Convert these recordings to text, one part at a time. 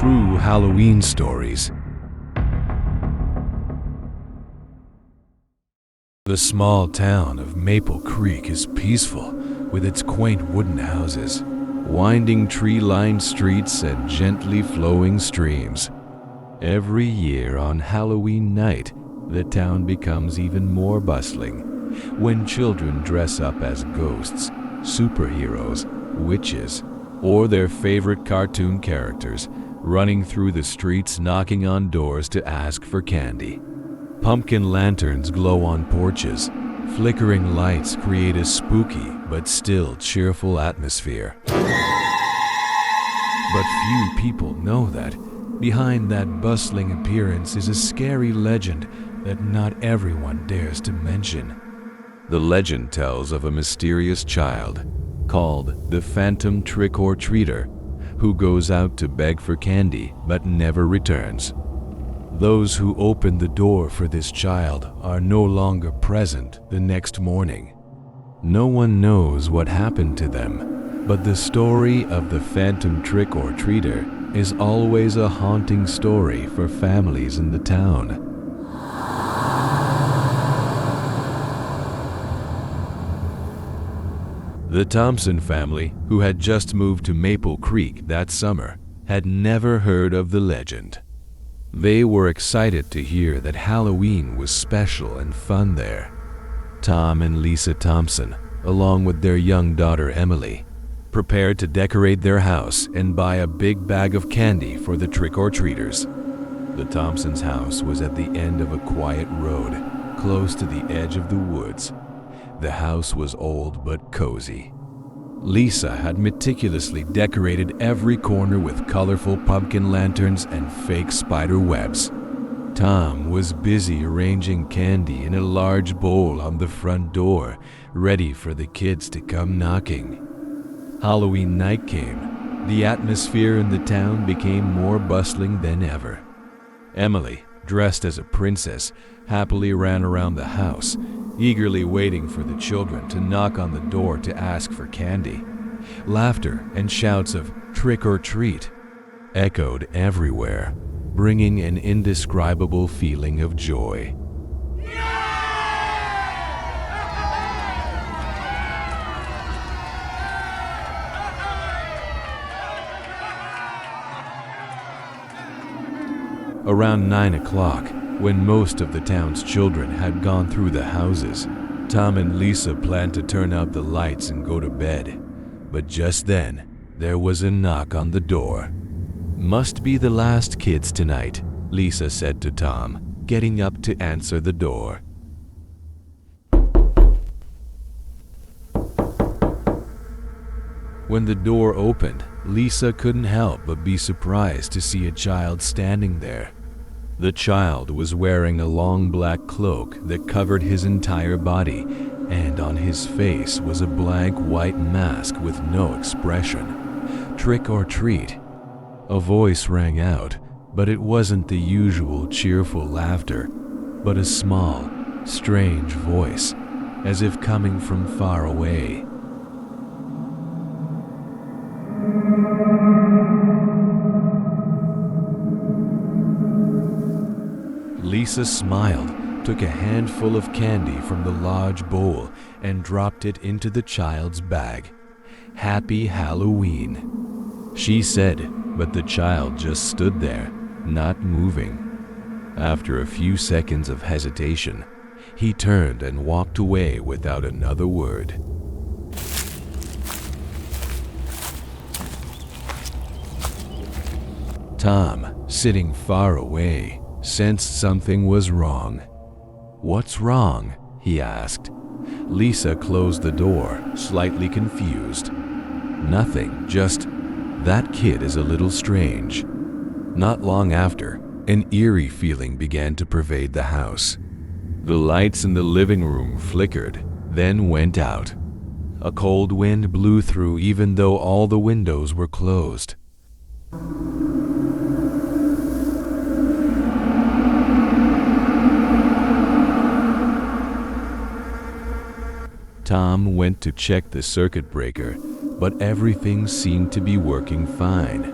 true Halloween stories. The small town of Maple Creek is peaceful, with its quaint wooden houses, winding tree-lined streets, and gently flowing streams. Every year on Halloween night, the town becomes even more bustling when children dress up as ghosts, superheroes, witches, or their favorite cartoon characters, running through the streets knocking on doors to ask for candy. Pumpkin lanterns glow on porches. Flickering lights create a spooky but still cheerful atmosphere. But few people know that behind that bustling appearance is a scary legend that not everyone dares to mention. The legend tells of a mysterious child called the Phantom Trick-or-Treater who goes out to beg for candy but never returns. Those who open the door for this child are no longer present the next morning. No one knows what happened to them, but the story of the Phantom Trick-or-Treater is always a haunting story for families in the town. The Thompson family, who had just moved to Maple Creek that summer, had never heard of the legend. They were excited to hear that Halloween was special and fun there. Tom and Lisa Thompson, along with their young daughter Emily, prepared to decorate their house and buy a big bag of candy for the trick-or-treaters. The Thompsons' house was at the end of a quiet road, close to the edge of the woods. The house was old but cozy. Lisa had meticulously decorated every corner with colorful pumpkin lanterns and fake spider webs. Tom was busy arranging candy in a large bowl on the front door, ready for the kids to come knocking. Halloween night came. The atmosphere in the town became more bustling than ever. Emily, dressed as a princess, happily ran around the house, eagerly waiting for the children to knock on the door to ask for candy. Laughter and shouts of "trick or treat" echoed everywhere, bringing an indescribable feeling of joy. Around 9 o'clock, when most of the town's children had gone through the houses, Tom and Lisa planned to turn out the lights and go to bed. But just then, there was a knock on the door. "Must be the last kids tonight," Lisa said to Tom, getting up to answer the door. When the door opened, Lisa couldn't help but be surprised to see a child standing there. The child was wearing a long black cloak that covered his entire body, and on his face was a blank white mask with no expression. "Trick or treat." A voice rang out, but it wasn't the usual cheerful laughter, but a small, strange voice, as if coming from far away. Lisa smiled, took a handful of candy from the large bowl, and dropped it into the child's bag. "Happy Halloween," she said, but the child just stood there, not moving. After a few seconds of hesitation, he turned and walked away without another word. Tom, sitting far away, sensed something was wrong. "What's wrong?" he asked. Lisa closed the door, slightly confused. "Nothing, just that kid is a little strange." Not long after, an eerie feeling began to pervade the house. The lights in the living room flickered, then went out. A cold wind blew through even though all the windows were closed. Tom went to check the circuit breaker, but everything seemed to be working fine.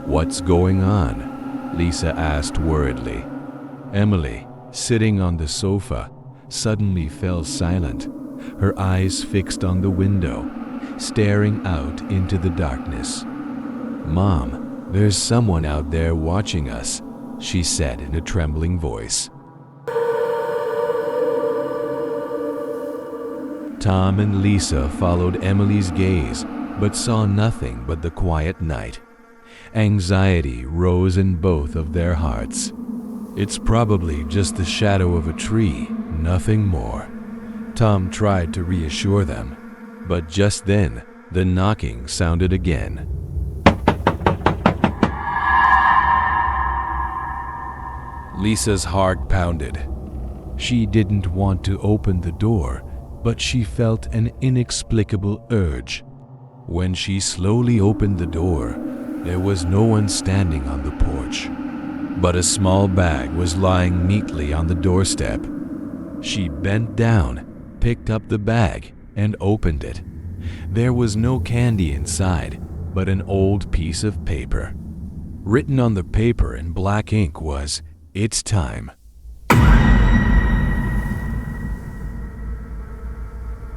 "What's going on?" Lisa asked worriedly. Emily, sitting on the sofa, suddenly fell silent, her eyes fixed on the window, staring out into the darkness. "Mom, there's someone out there watching us," she said in a trembling voice. Tom and Lisa followed Emily's gaze, but saw nothing but the quiet night. Anxiety rose in both of their hearts. "It's probably just the shadow of a tree, nothing more." Tom tried to reassure them, but just then, the knocking sounded again. Lisa's heart pounded. She didn't want to open the door, but she felt an inexplicable urge. When she slowly opened the door, there was no one standing on the porch, but a small bag was lying neatly on the doorstep. She bent down, picked up the bag, and opened it. There was no candy inside, but an old piece of paper. Written on the paper in black ink was, "It's time."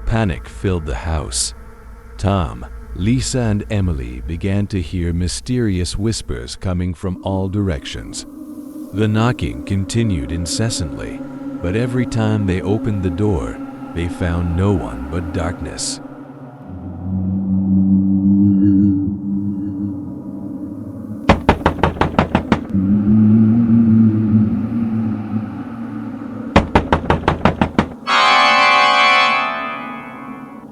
Panic filled the house. Tom, Lisa, and Emily began to hear mysterious whispers coming from all directions. The knocking continued incessantly, but every time they opened the door, they found no one but darkness.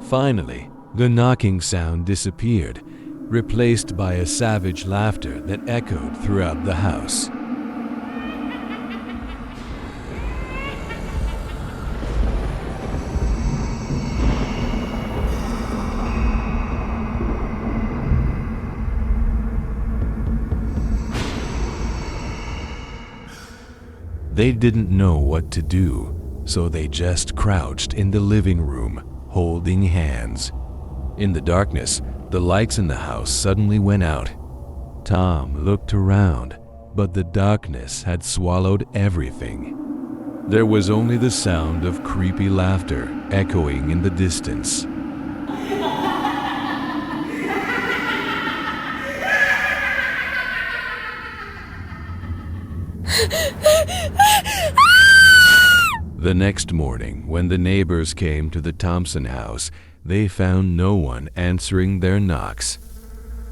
Finally, the knocking sound disappeared, replaced by a savage laughter that echoed throughout the house. They didn't know what to do, so they just crouched in the living room, holding hands. In the darkness, the lights in the house suddenly went out. Tom looked around, but the darkness had swallowed everything. There was only the sound of creepy laughter echoing in the distance. The next morning, when the neighbors came to the Thompson house, they found no one answering their knocks.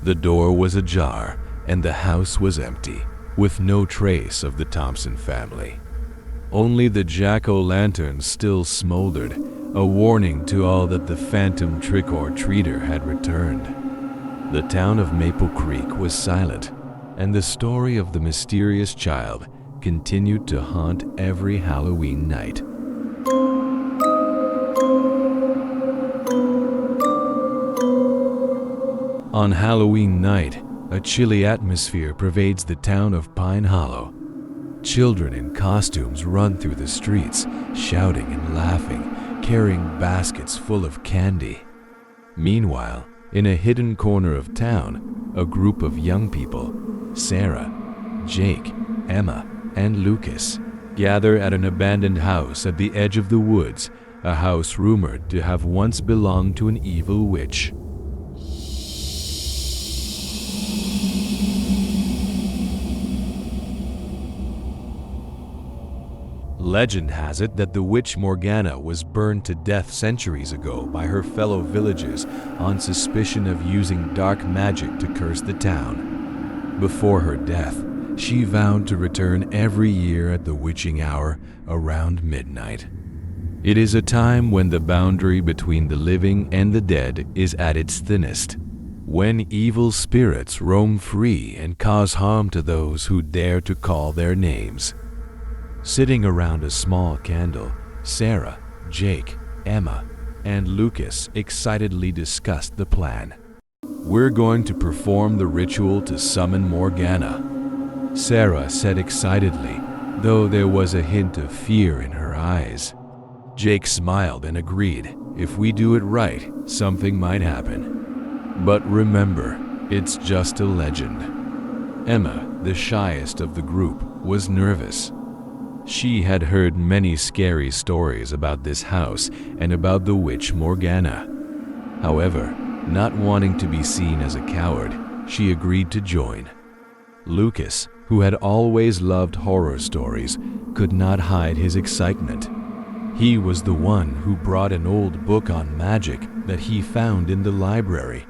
The door was ajar, and the house was empty, with no trace of the Thompson family. Only the jack-o'-lantern still smoldered, a warning to all that the phantom trick-or-treater had returned. The town of Maple Creek was silent, and the story of the mysterious child continued to haunt every Halloween night. On Halloween night, a chilly atmosphere pervades the town of Pine Hollow. Children in costumes run through the streets, shouting and laughing, carrying baskets full of candy. Meanwhile, in a hidden corner of town, a group of young people, Sarah, Jake, Emma, and Lucas, gather at an abandoned house at the edge of the woods, a house rumored to have once belonged to an evil witch. Legend has it that the witch Morgana was burned to death centuries ago by her fellow villagers on suspicion of using dark magic to curse the town. Before her death, she vowed to return every year at the witching hour around midnight. It is a time when the boundary between the living and the dead is at its thinnest, when evil spirits roam free and cause harm to those who dare to call their names. Sitting around a small candle, Sarah, Jake, Emma, and Lucas excitedly discussed the plan. "We're going to perform the ritual to summon Morgana," Sarah said excitedly, though there was a hint of fear in her eyes. Jake smiled and agreed. "If we do it right, something might happen. But remember, it's just a legend." Emma, the shyest of the group, was nervous. She had heard many scary stories about this house and about the witch Morgana. However, not wanting to be seen as a coward, she agreed to join. Lucas, who had always loved horror stories, could not hide his excitement. He was the one who brought an old book on magic that he found in the library,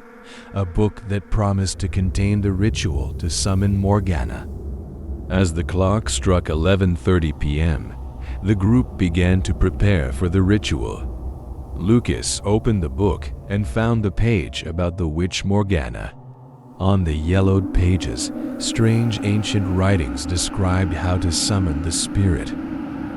a book that promised to contain the ritual to summon Morgana. As the clock struck 11:30 p.m., the group began to prepare for the ritual. Lucas opened the book and found the page about the witch Morgana. On the yellowed pages, strange ancient writings described how to summon the spirit.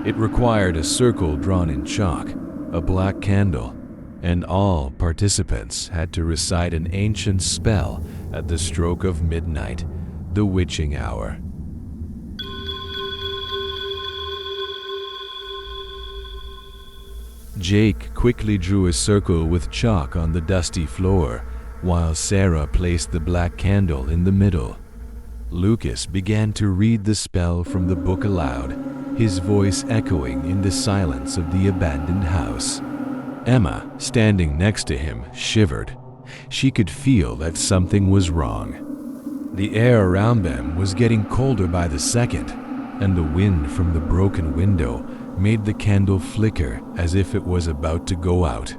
It required a circle drawn in chalk, a black candle, and all participants had to recite an ancient spell at the stroke of midnight, the witching hour. Jake quickly drew a circle with chalk on the dusty floor, while Sarah placed the black candle in the middle. Lucas began to read the spell from the book aloud, his voice echoing in the silence of the abandoned house. Emma, standing next to him, shivered. She could feel that something was wrong. The air around them was getting colder by the second, and the wind from the broken window made the candle flicker as if it was about to go out.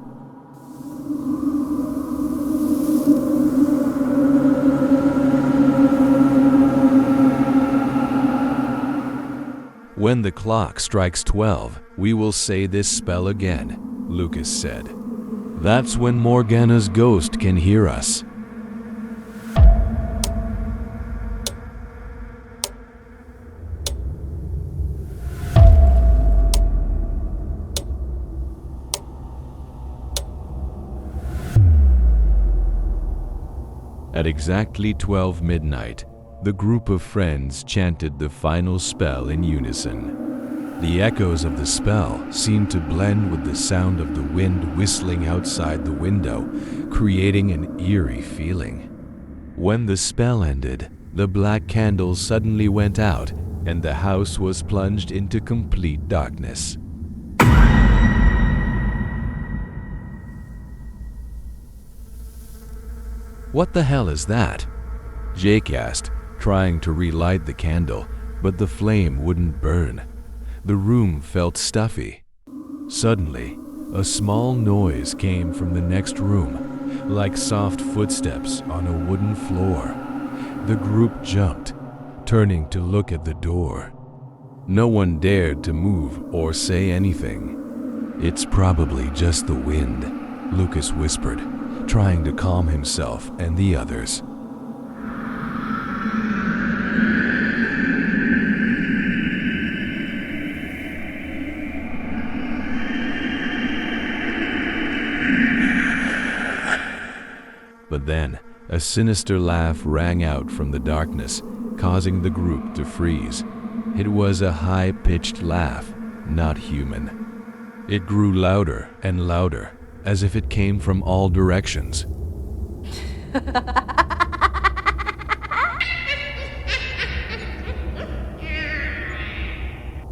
When the clock strikes 12, we will say this spell again, Lucas said. That's when Morgana's ghost can hear us. At exactly 12 midnight, the group of friends chanted the final spell in unison. The echoes of the spell seemed to blend with the sound of the wind whistling outside the window, creating an eerie feeling. When the spell ended, the black candle suddenly went out, and the house was plunged into complete darkness. "What the hell is that?" Jake asked, trying to relight the candle, but the flame wouldn't burn. The room felt stuffy. Suddenly, a small noise came from the next room, like soft footsteps on a wooden floor. The group jumped, turning to look at the door. No one dared to move or say anything. "It's probably just the wind," Lucas whispered, trying to calm himself and the others. But then, a sinister laugh rang out from the darkness, causing the group to freeze. It was a high-pitched laugh, not human. It grew louder and louder, as if it came from all directions.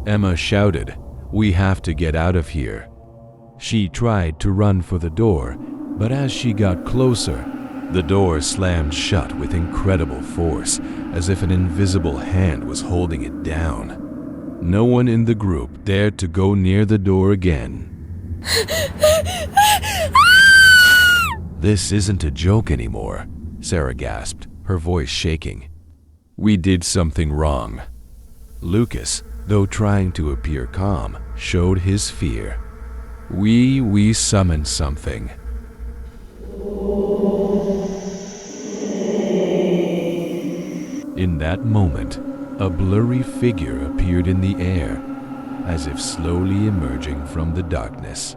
Emma shouted, "We have to get out of here." She tried to run for the door, but as she got closer, the door slammed shut with incredible force, as if an invisible hand was holding it down. No one in the group dared to go near the door again. "This isn't a joke anymore," Sarah gasped, her voice shaking. "We did something wrong." Lucas, though trying to appear calm, showed his fear. We summoned something." In that moment, a blurry figure appeared in the air, as if slowly emerging from the darkness.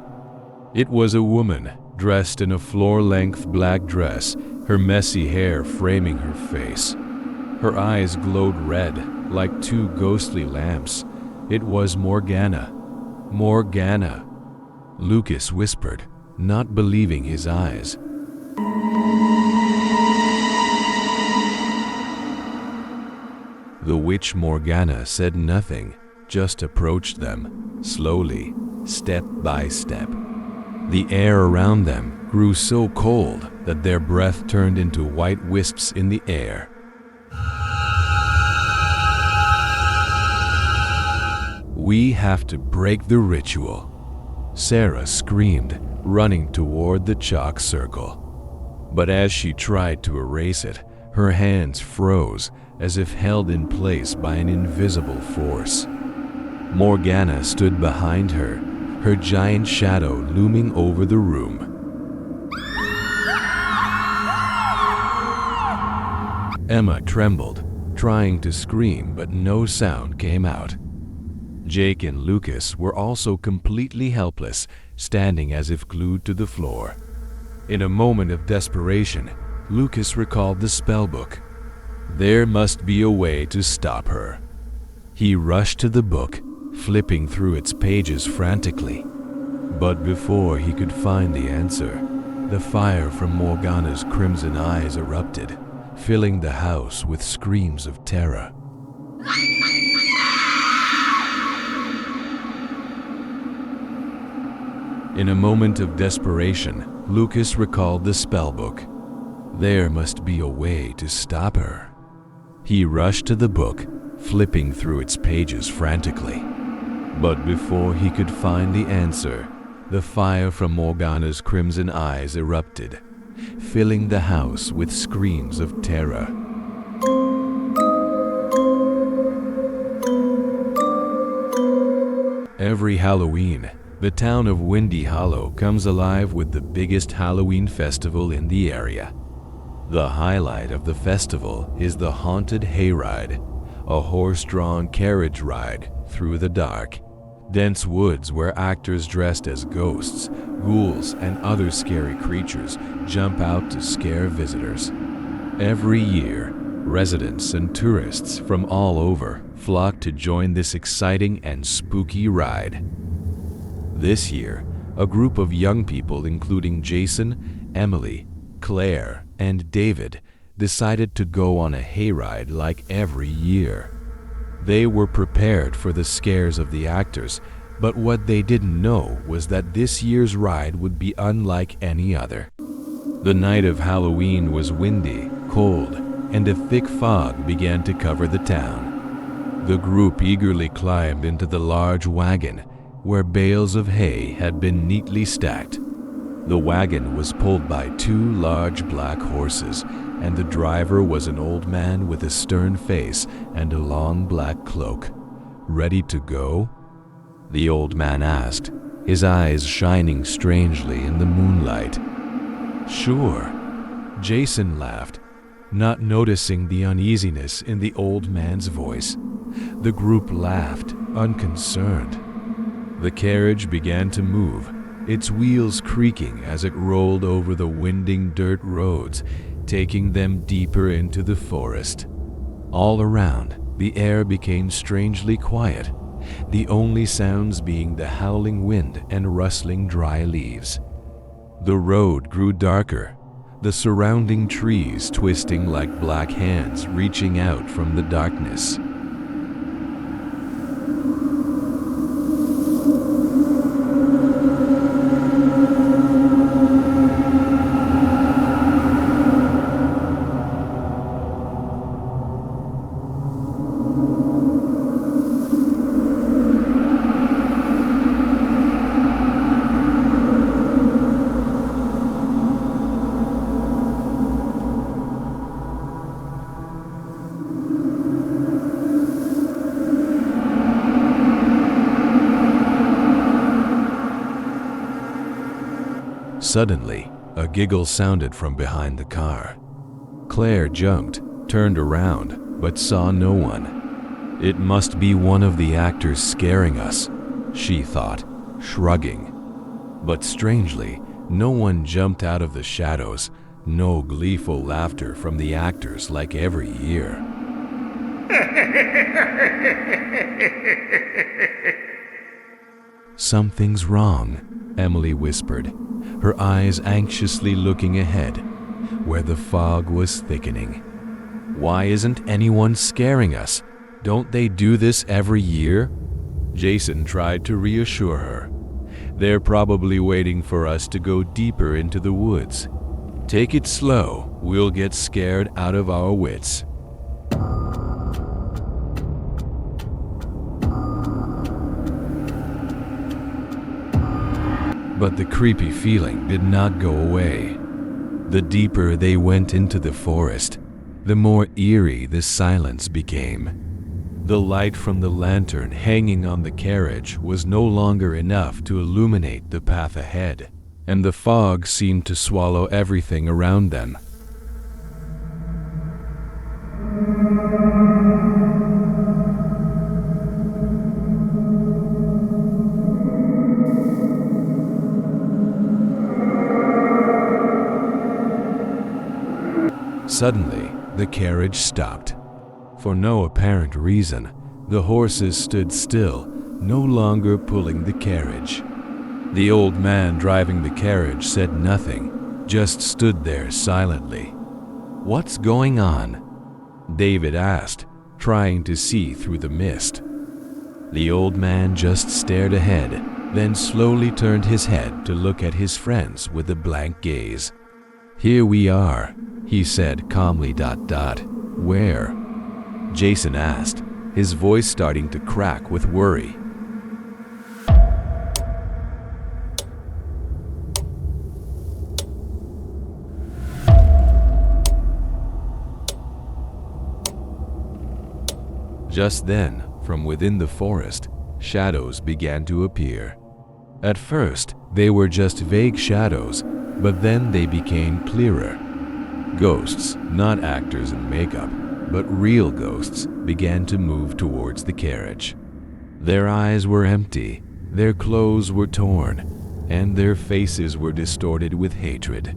It was a woman, dressed in a floor-length black dress, her messy hair framing her face. Her eyes glowed red, like two ghostly lamps. It was Morgana. Morgana! Lucas whispered, not believing his eyes. witch Morgana said nothing, just approached them, slowly, step by step. The air around them grew so cold that their breath turned into white wisps in the air. "We have to break the ritual," Sarah screamed, running toward the chalk circle. But as she tried to erase it, her hands froze as if held in place by an invisible force. Morgana stood behind her, her giant shadow looming over the room. Emma trembled, trying to scream, but no sound came out. Jake and Lucas were also completely helpless, standing as if glued to the floor. In a moment of desperation, Lucas recalled the spellbook. There must be a way to stop her. He rushed to the book, flipping through its pages frantically. But before he could find the answer, the fire from Morgana's crimson eyes erupted, filling the house with screams of terror. In a moment of desperation, Lucas recalled the spellbook. There must be a way to stop her. He rushed to the book, flipping through its pages frantically. But before he could find the answer, the fire from Morgana's crimson eyes erupted, filling the house with screams of terror. Every Halloween, the town of Windy Hollow comes alive with the biggest Halloween festival in the area. The highlight of the festival is the Haunted Hayride, a horse-drawn carriage ride through the dark, dense woods where actors dressed as ghosts, ghouls, and other scary creatures jump out to scare visitors. Every year, residents and tourists from all over flock to join this exciting and spooky ride. This year, a group of young people including Jason, Emily, Claire, and David decided to go on a hayride like every year. They were prepared for the scares of the actors, but what they didn't know was that this year's ride would be unlike any other. The night of Halloween was windy, cold, and a thick fog began to cover the town. The group eagerly climbed into the large wagon, where bales of hay had been neatly stacked. The wagon was pulled by two large black horses, and the driver was an old man with a stern face and a long black cloak. "Ready to go?" the old man asked, his eyes shining strangely in the moonlight. "Sure," Jason laughed, not noticing the uneasiness in the old man's voice. The group laughed, unconcerned. The carriage began to move, its wheels creaking as it rolled over the winding dirt roads, taking them deeper into the forest. All around, the air became strangely quiet, the only sounds being the howling wind and rustling dry leaves. The road grew darker, the surrounding trees twisting like black hands reaching out from the darkness. Suddenly, a giggle sounded from behind the car. Claire jumped, turned around, but saw no one. It must be one of the actors scaring us, she thought, shrugging. But strangely, no one jumped out of the shadows, no gleeful laughter from the actors like every year. "Something's wrong," Emily whispered, her eyes anxiously looking ahead, where the fog was thickening. "Why isn't anyone scaring us? Don't they do this every year? Jason tried to reassure her. They're probably waiting for us to go deeper into the woods. Take it slow, we'll get scared out of our wits. But the creepy feeling did not go away. The deeper they went into the forest, the more eerie the silence became. The light from the lantern hanging on the carriage was no longer enough to illuminate the path ahead, and the fog seemed to swallow everything around them. Suddenly, the carriage stopped. For no apparent reason, the horses stood still, no longer pulling the carriage. The old man driving the carriage said nothing, just stood there silently. "What's going on?" David asked, trying to see through the mist. The old man just stared ahead, then slowly turned his head to look at his friends with a blank gaze. "Here we are," he said calmly. "Where?" Jason asked, his voice starting to crack with worry. Just then, from within the forest, shadows began to appear. At first, they were just vague shadows, but then they became clearer. Ghosts, not actors in makeup, but real ghosts, began to move towards the carriage. Their eyes were empty, their clothes were torn, and their faces were distorted with hatred.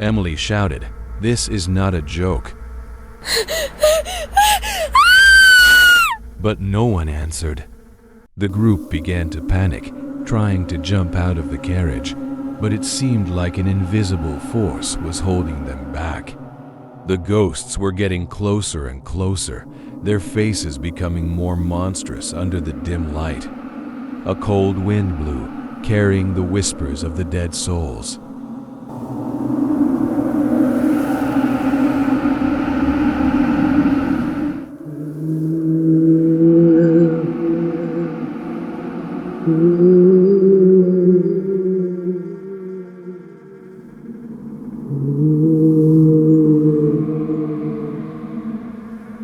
Emily shouted, "This is not a joke." But no one answered. The group began to panic, trying to jump out of the carriage, but it seemed like an invisible force was holding them back. The ghosts were getting closer and closer, their faces becoming more monstrous under the dim light. A cold wind blew, carrying the whispers of the dead souls.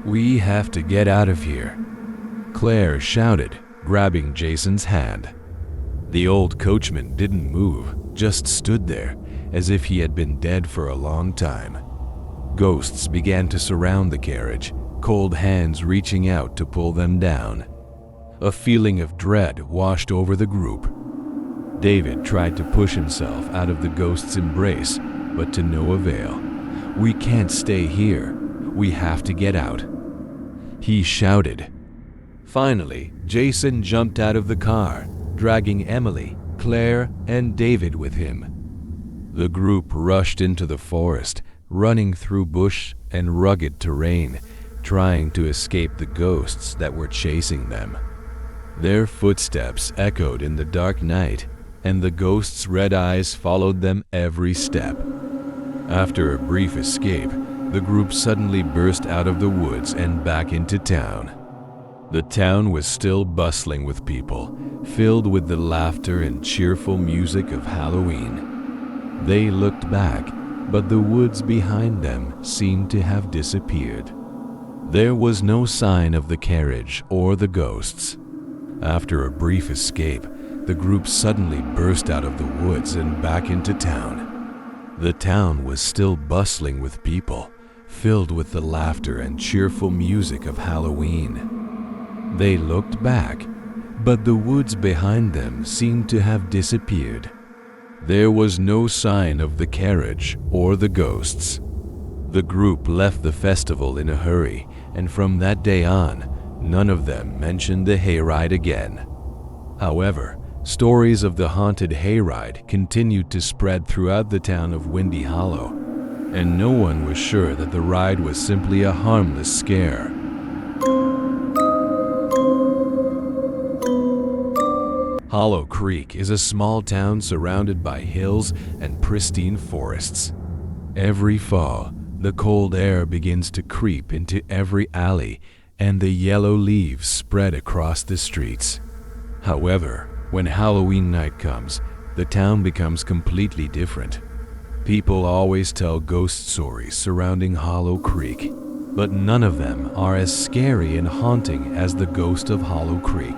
"We have to get out of here," Claire shouted, grabbing Jason's hand. The old coachman didn't move, just stood there, as if he had been dead for a long time. Ghosts began to surround the carriage, cold hands reaching out to pull them down. A feeling of dread washed over the group. David tried to push himself out of the ghost's embrace, but to no avail. "We can't stay here. We have to get out," he shouted. Finally, Jason jumped out of the car, dragging Emily, Claire, and David with him. The group rushed into the forest, running through bush and rugged terrain, trying to escape the ghosts that were chasing them. Their footsteps echoed in the dark night, and the ghosts' red eyes followed them every step. After a brief escape, the group suddenly burst out of the woods and back into town. The town was still bustling with people, filled with the laughter and cheerful music of Halloween. They looked back, but the woods behind them seemed to have disappeared. There was no sign of the carriage or the ghosts. After a brief escape, the group suddenly burst out of the woods and back into town. The town was still bustling with people, filled with the laughter and cheerful music of Halloween. They looked back, but the woods behind them seemed to have disappeared. There was no sign of the carriage or the ghosts. The group left the festival in a hurry, and from that day on, none of them mentioned the hayride again. However, Stories of the Haunted Hayride continued to spread throughout the town of Windy Hollow, and no one was sure that the ride was simply a harmless scare. Hollow Creek is a small town surrounded by hills and pristine forests. Every fall, the cold air begins to creep into every alley, and the yellow leaves spread across the streets. However, when Halloween night comes, the town becomes completely different. People always tell ghost stories surrounding Hollow Creek, but none of them are as scary and haunting as the ghost of Hollow Creek.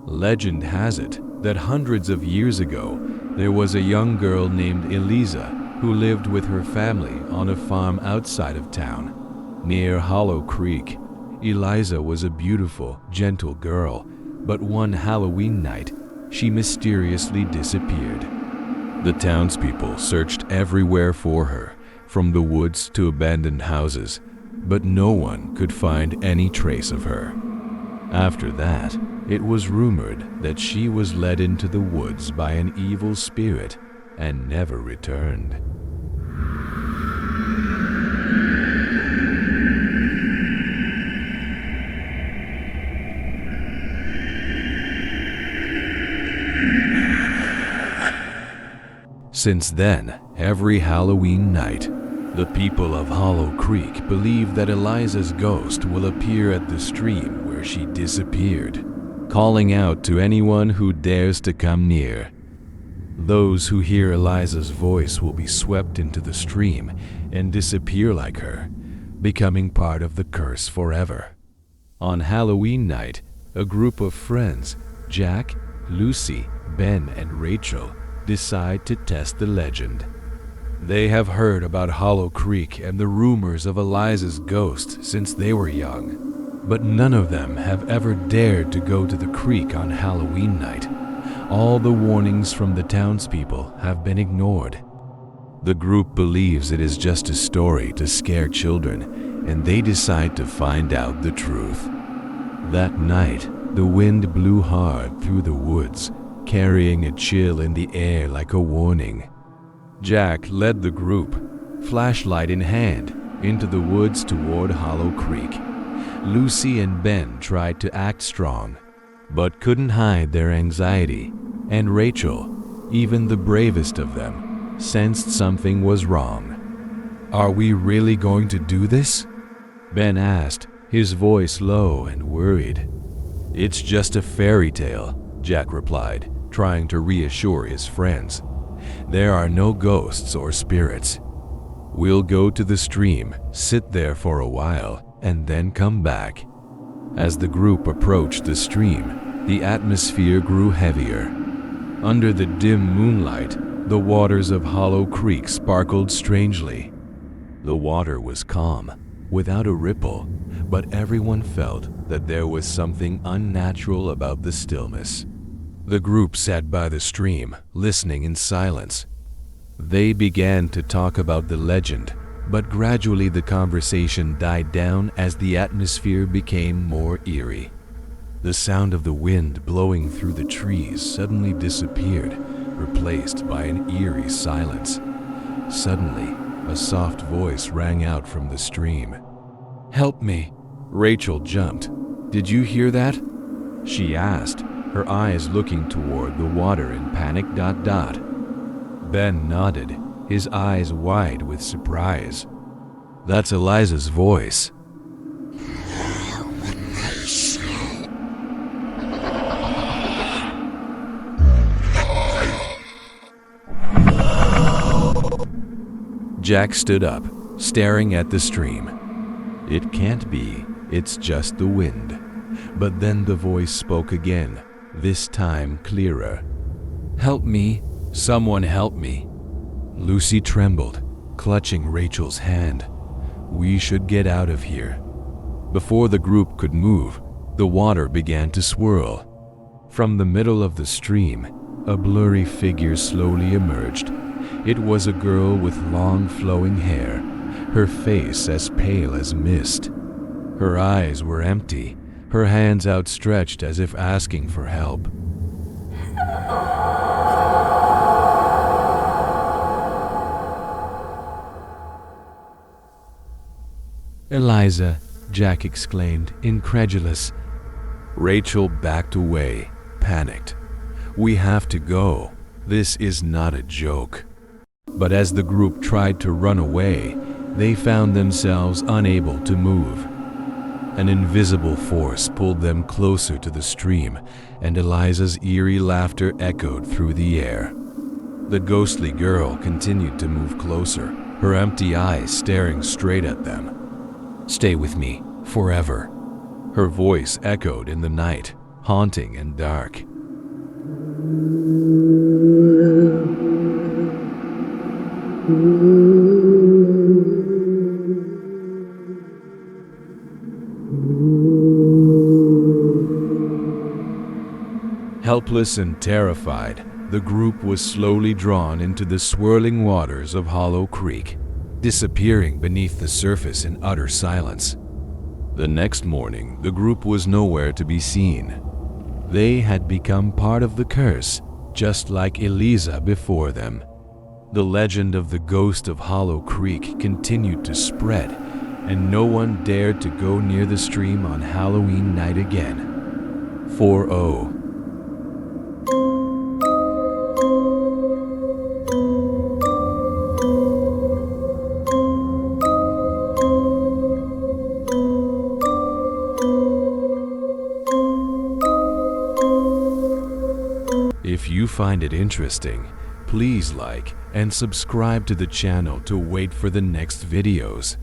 Legend has it that hundreds of years ago, there was a young girl named Eliza who lived with her family on a farm outside of town, near Hollow Creek. Eliza was a beautiful, gentle girl, but one Halloween night, she mysteriously disappeared. The townspeople searched everywhere for her, from the woods to abandoned houses, but no one could find any trace of her. After that, it was rumored that she was led into the woods by an evil spirit and never returned. Since then, every Halloween night, the people of Hollow Creek believe that Eliza's ghost will appear at the stream where she disappeared, calling out to anyone who dares to come near. Those who hear Eliza's voice will be swept into the stream and disappear like her, becoming part of the curse forever. On Halloween night, a group of friends, Jack, Lucy, Ben, and Rachel, decide to test the legend. They have heard about Hollow Creek and the rumors of Eliza's ghost since they were young, but none of them have ever dared to go to the creek on Halloween night. All the warnings from the townspeople have been ignored. The group believes it is just a story to scare children, and they decide to find out the truth. That night, the wind blew hard through the woods, carrying a chill in the air like a warning. Jack led the group, flashlight in hand, into the woods toward Hollow Creek. Lucy and Ben tried to act strong, but couldn't hide their anxiety, and Rachel, even the bravest of them, sensed something was wrong. "Are we really going to do this?" Ben asked, his voice low and worried. "It's just a fairy tale," Jack replied, trying to reassure his friends. "There are no ghosts or spirits. We'll go to the stream, sit there for a while, and then come back." As the group approached the stream, the atmosphere grew heavier. Under the dim moonlight, the waters of Hollow Creek sparkled strangely. The water was calm, without a ripple, but everyone felt that there was something unnatural about the stillness. The group sat by the stream, listening in silence. They began to talk about the legend, but gradually the conversation died down as the atmosphere became more eerie. The sound of the wind blowing through the trees suddenly disappeared, replaced by an eerie silence. Suddenly, a soft voice rang out from the stream. "Help me!" Rachel jumped. "Did you hear that?" she asked, her eyes looking toward the water in panic. Ben nodded, his eyes wide with surprise. "That's Eliza's voice." Jack stood up, staring at the stream. "It can't be, it's just the wind." But then the voice spoke again, this time clearer. "Help me! Someone help me!" Lucy trembled, clutching Rachel's hand. "We should get out of here." Before the group could move, the water began to swirl. From the middle of the stream, a blurry figure slowly emerged. It was a girl with long flowing hair, her face as pale as mist. Her eyes were empty, her hands outstretched as if asking for help. "Eliza," Jack exclaimed, incredulous. Rachel backed away, panicked. "We have to go. This is not a joke." But as the group tried to run away, they found themselves unable to move. An invisible force pulled them closer to the stream, and Eliza's eerie laughter echoed through the air. The ghostly girl continued to move closer, her empty eyes staring straight at them. "Stay with me, forever." Her voice echoed in the night, haunting and dark. Helpless and terrified, the group was slowly drawn into the swirling waters of Hollow Creek, disappearing beneath the surface in utter silence. The next morning, the group was nowhere to be seen. They had become part of the curse, just like Eliza before them. The legend of the ghost of Hollow Creek continued to spread, and no one dared to go near the stream on Halloween night again. 4-0. If you find it interesting, please like and subscribe to the channel to wait for the next videos.